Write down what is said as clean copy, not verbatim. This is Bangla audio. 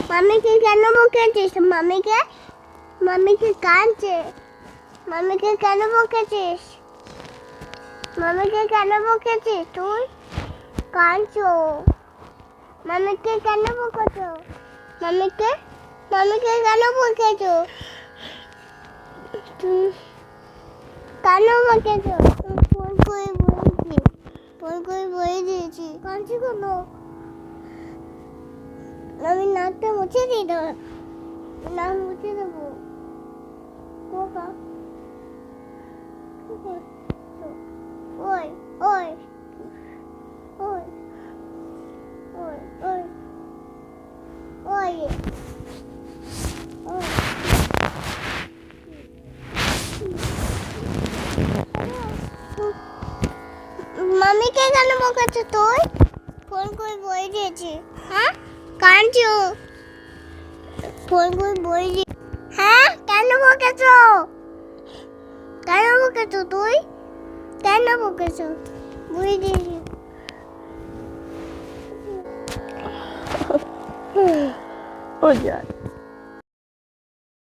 মামিকে কেন বকেছিস? মামিকে কাঁদছে। মামিকে কেন বকেছিস? মামিকে কেন বকেছিস তুই? কাঁদছো। মামিকে কেন বকেছো? মামিকে কেন বকেছো? কেন বকেছো? ফোন করে বলে দিয়েছি। কাঁদছি কেন? আমি নাকটা মুছে দিই তো। নাক মুছে দেবো। কোকা ওই ওই ওই ওই ওই ওই ওই মামিকে কেন বকেছো তুই? ফোন করে বলে দিয়েছি। হ্যাঁ কাঁদছো। ফোন করে বলে দিয়েছি। হ্যাঁ কেন বকেছো? কেন বকেছো তুই? কেন বকেছো? বলে দিয়েছি। ও যা